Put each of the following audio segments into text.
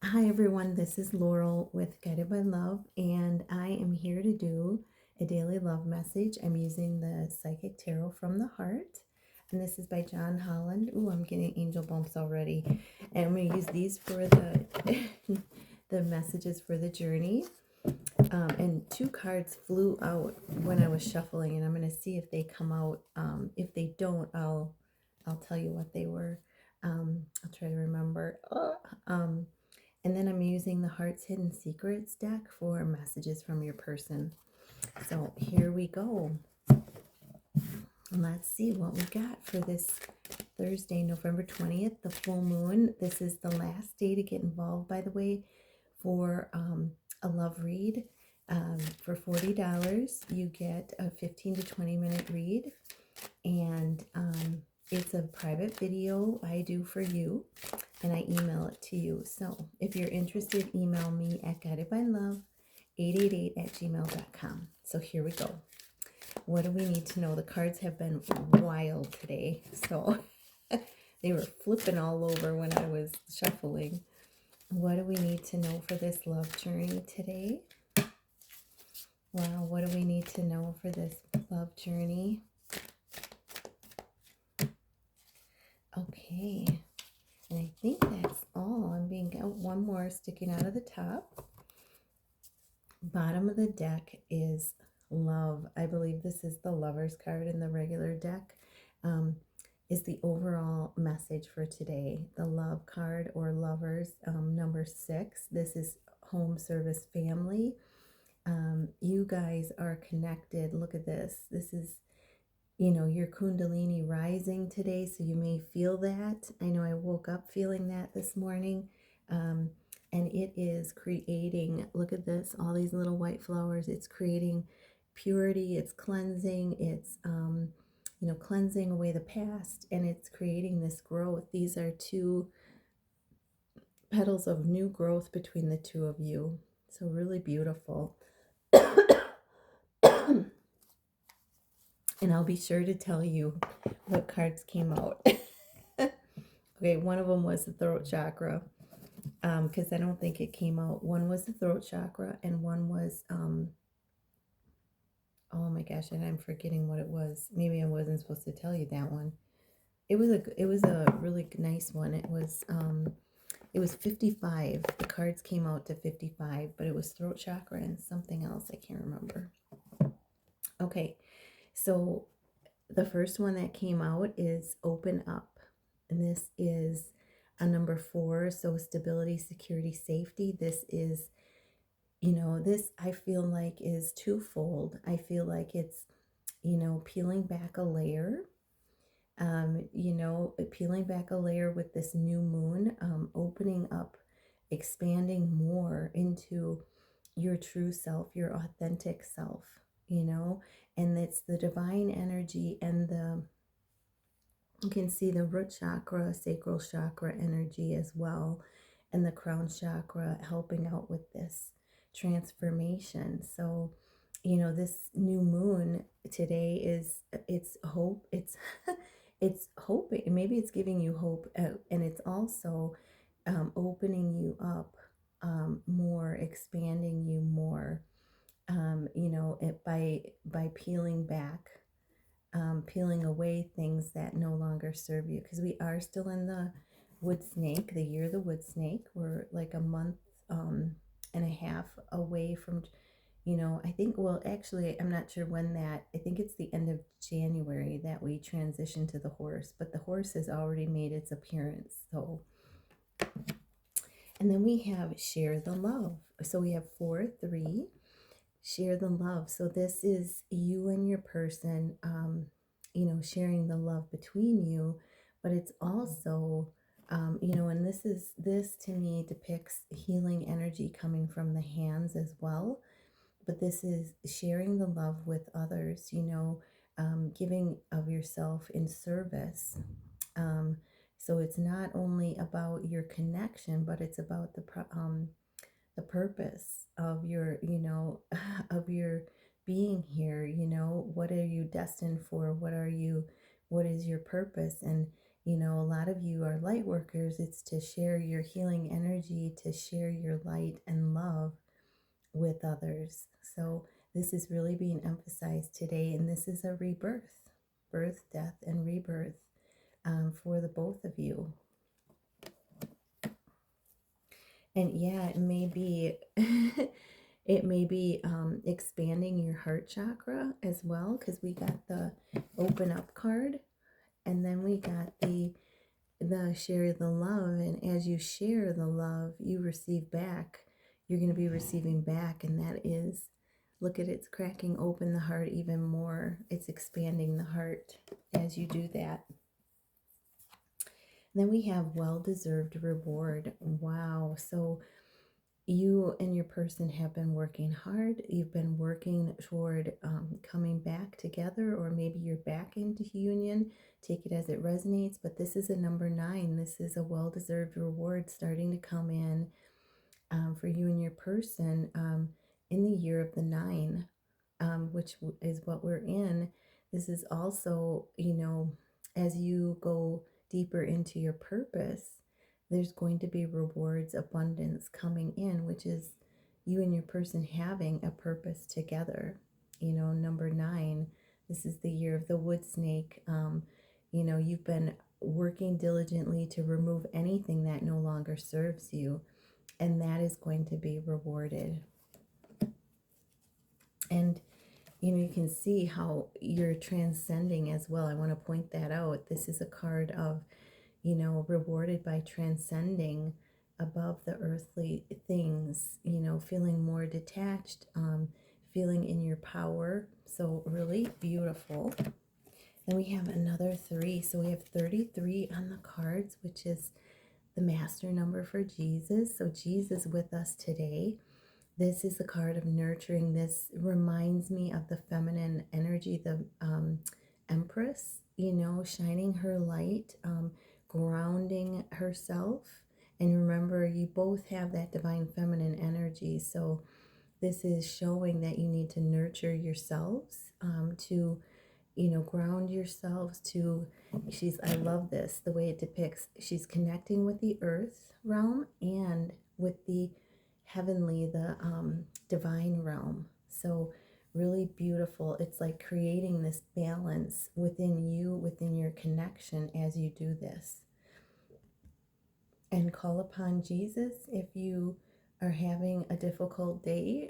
Hi everyone, this is Laurel with Guided by Love, and I am here to do a daily love message. I'm using the Psychic Tarot from the Heart, and this is by John Holland. Ooh, I'm getting angel bumps already. And I'm going to use these for the the messages for the journey. And two cards flew out when I was shuffling, and I'm going to see if they come out. If they don't, I'll tell you what they were. I'll try to remember. And then I'm using the Heart's Hidden Secrets deck for messages from your person. So here we go. Let's see what we got for this Thursday, November 20th, the full moon. This is the last day to get involved, by the way, for a love read. For $40, you get a 15 to 20 minute read. And it's a private video I do for you, and I email it to you. So if you're interested, email me at guidedbylove888@gmail.com. So here we go. What do we need to know? The cards have been wild today, so they were flipping all over when I was shuffling. What do we need to know for this love journey today? Wow, what do we need to know for this love journey? Okay, and I think that's all. I'm being one more sticking out of the top. Bottom of the deck is love. I believe this is the Lovers card in the regular deck. Is the overall message for today. The love card or lovers, number 6. This is home service family. You guys are connected. Look at this. This is, your Kundalini rising today, so you may feel that. I know I woke up feeling that this morning. And it is creating, look at this, all these little white flowers. It's creating purity, it's cleansing, it's, cleansing away the past, and it's creating this growth. These are two petals of new growth between the two of you. So really beautiful. And I'll be sure to tell you what cards came out. Okay, one of them was the throat chakra, because I don't think it came out. One was the throat chakra, and one was, oh my gosh, and I'm forgetting what it was. Maybe I wasn't supposed to tell you that one. It was a really nice one. It was 55. The cards came out to 55, but it was throat chakra and something else I can't remember. Okay, so the first one that came out is open up. And this is a number 4, so stability, security, safety. This is, this I feel like is twofold. I feel like it's, peeling back a layer, peeling back a layer with this new moon, opening up, expanding more into your true self, your authentic self, and it's the divine energy and you can see the root chakra, sacral chakra energy as well, and the crown chakra helping out with this transformation. So, this new moon today it's hope. It's it's hope. Maybe it's giving you hope, and it's also opening you up more, expanding you more. By peeling back, peeling away things that no longer serve you, because we are still in the wood snake, the year of the wood snake. We're like a month and a half away from, I think, well, actually, I'm not sure when that, I think it's the end of January that we transition to the horse, but the horse has already made its appearance. So, and then we have share the love. So we have 4, 3, share the love. So this is you and your person, sharing the love between you, but it's also, and this to me depicts healing energy coming from the hands as well. But this is sharing the love with others, giving of yourself in service. So it's not only about your connection, but it's about the purpose of your, of your being here. What are you destined for? What is your purpose? And You know, a lot of you are light workers. It's to share your healing energy, to share your light and love with others. So this is really being emphasized today, and this is a rebirth, birth, death, and rebirth for the both of you. And yeah, it may be it may be expanding your heart chakra as well, because we got the open up card, and then we got the share the love, and as you share the love, you receive back. You're going to be receiving back, and that is, look at it's cracking open the heart even more. It's expanding the heart as you do that. Then we have well-deserved reward. Wow. So you and your person have been working hard. You've been working toward coming back together, or maybe you're back into union. Take it as it resonates. But this is a number 9. This is a well-deserved reward starting to come in for you and your person in the year of the 9, which is what we're in. This is also, you know, as you go deeper into your purpose, there's going to be rewards, abundance coming in, which is you and your person having a purpose together. You know, number 9, this is the year of the wood snake. You know, you've been working diligently to remove anything that no longer serves you, and that is going to be rewarded. And you know, you can see how you're transcending as well. I want to point that out. This is a card of, you know, rewarded by transcending above the earthly things, you know, feeling more detached, feeling in your power. So really beautiful. Then we have another 3. So we have 33 on the cards, which is the master number for Jesus. So Jesus with us today. This is the card of nurturing. This reminds me of the feminine energy, the Empress, you know, shining her light, grounding herself. And remember, you both have that divine feminine energy. So this is showing that you need to nurture yourselves, to, you know, ground yourselves to, I love this, the way it depicts, she's connecting with the earth realm and with the heavenly, the divine realm. So really beautiful. It's like creating this balance within you, within your connection as you do this. And call upon Jesus if you are having a difficult day.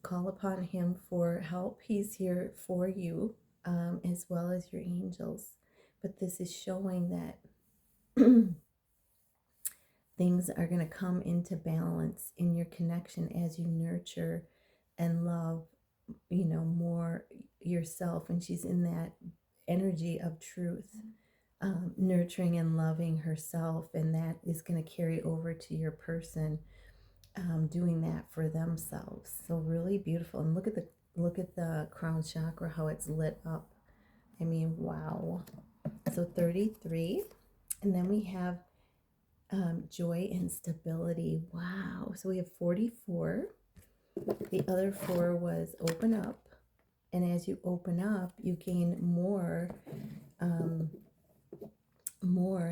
Call upon him for help. He's here for you, as well as your angels. But this is showing that things are going to come into balance in your connection as you nurture and love, you know, more yourself. And she's in that energy of truth, nurturing and loving herself, and that is going to carry over to your person, doing that for themselves. So really beautiful. And look at the crown chakra, how it's lit up. I mean, wow. So 33, and then we have joy and stability. Wow. So we have 44. The other 4 was open up, and as you open up, you gain more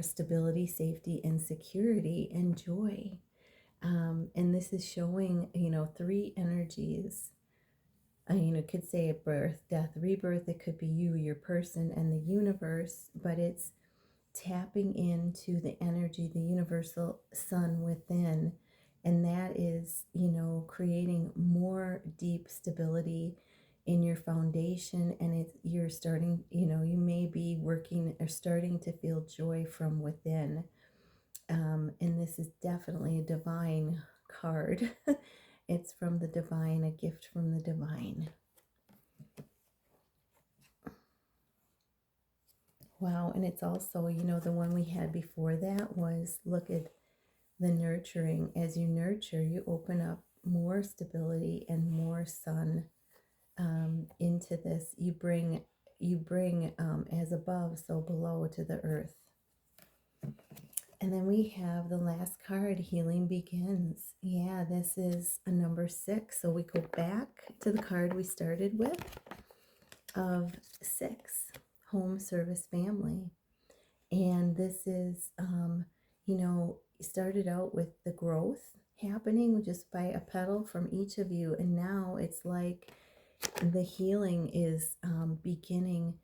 stability, safety, and security, and joy. And this is showing, you know, 3 energies. You know, it could say a birth, death, rebirth. It could be you, your person, and the universe, but it's tapping into the energy, the universal sun within. And that is, you know, creating more deep stability in your foundation. And you're starting, you know, you may be working or starting to feel joy from within. And this is definitely a divine card. It's from the divine, a gift from the divine. Wow. And it's also, you know, the one we had before that was, look at the nurturing. As you nurture, you open up more stability and more sun into this. You bring as above, so below to the earth. And then we have the last card, healing begins. Yeah, this is a number 6. So we go back to the card we started with of 6, home, service, family. And this is, started out with the growth happening just by a petal from each of you. And now it's like the healing is beginning.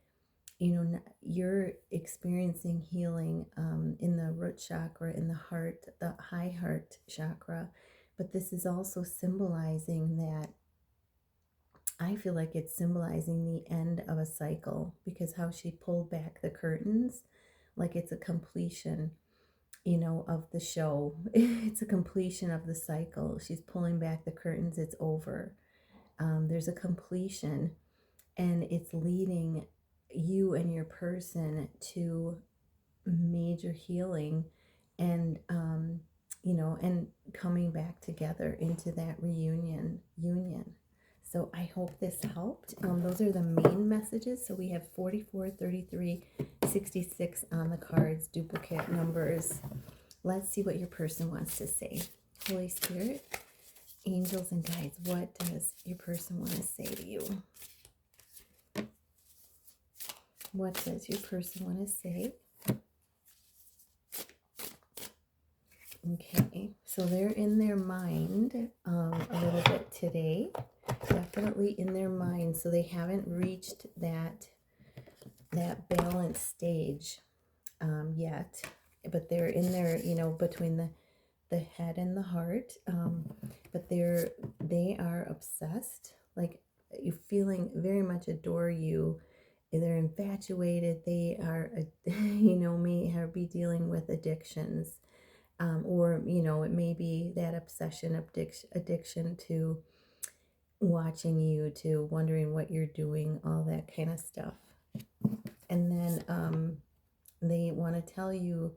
You're experiencing healing in the root chakra, in the heart, the high heart chakra. But this is also symbolizing that, I feel like it's symbolizing the end of a cycle, because how she pulled back the curtains, like it's a completion, of the show. It's a completion of the cycle. She's pulling back the curtains. It's over. There's a completion, and it's leading you and your person to major healing, and and coming back together into that union. So I hope this helped. Those are the main messages. So we have 44, 33, 66 on the cards, duplicate numbers. Let's see what your person wants to say. Holy Spirit, angels and guides, what does your person want to say to you? What does your person want to say? Okay, so they're in their mind a little bit today. Definitely in their mind. So they haven't reached that balance stage yet. But they're in there, between the head and the heart. But they are obsessed. Like, you feeling very much adore you. They're infatuated. They are, may be dealing with addictions. Or, it may be that obsession, addiction to watching you, to wondering what you're doing, all that kind of stuff. And then they want to tell you,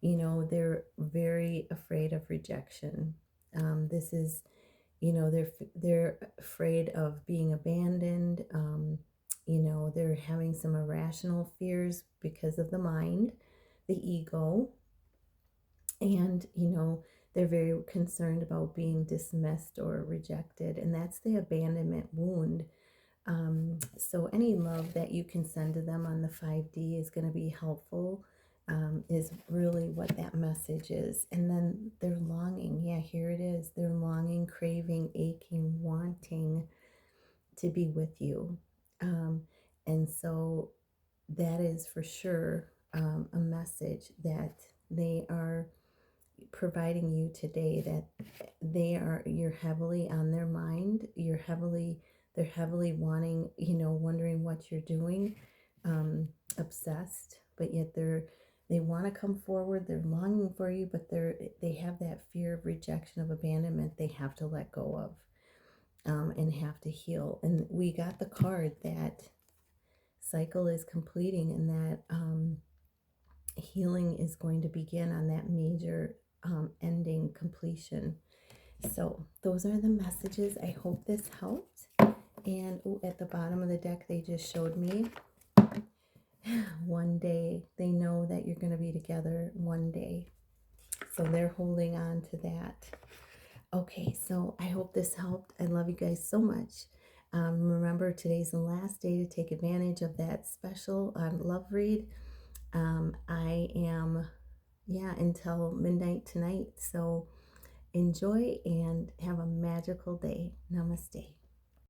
they're very afraid of rejection. This is, they're afraid of being abandoned. They're having some irrational fears because of the mind, the ego. And, they're very concerned about being dismissed or rejected. And that's the abandonment wound. So any love that you can send to them on the 5D is going to be helpful, is really what that message is. And then they're longing. Yeah, here it is. They're longing, craving, aching, wanting to be with you. And so that is for sure a message that they are providing you today, that you're heavily on their mind. They're heavily wanting, wondering what you're doing, obsessed, but yet they want to come forward. They're longing for you, but they have that fear of rejection, of abandonment they have to let go of, and have to heal. And we got the card that cycle is completing, and that healing is going to begin on that major ending, completion. So those are the messages. I hope this helped. And at the bottom of the deck, they just showed me one day. They know that you're going to be together one day. So they're holding on to that. Okay, so I hope this helped. I love you guys so much. Remember, today's the last day to take advantage of that special love read. I am, until midnight tonight. So enjoy and have a magical day. Namaste.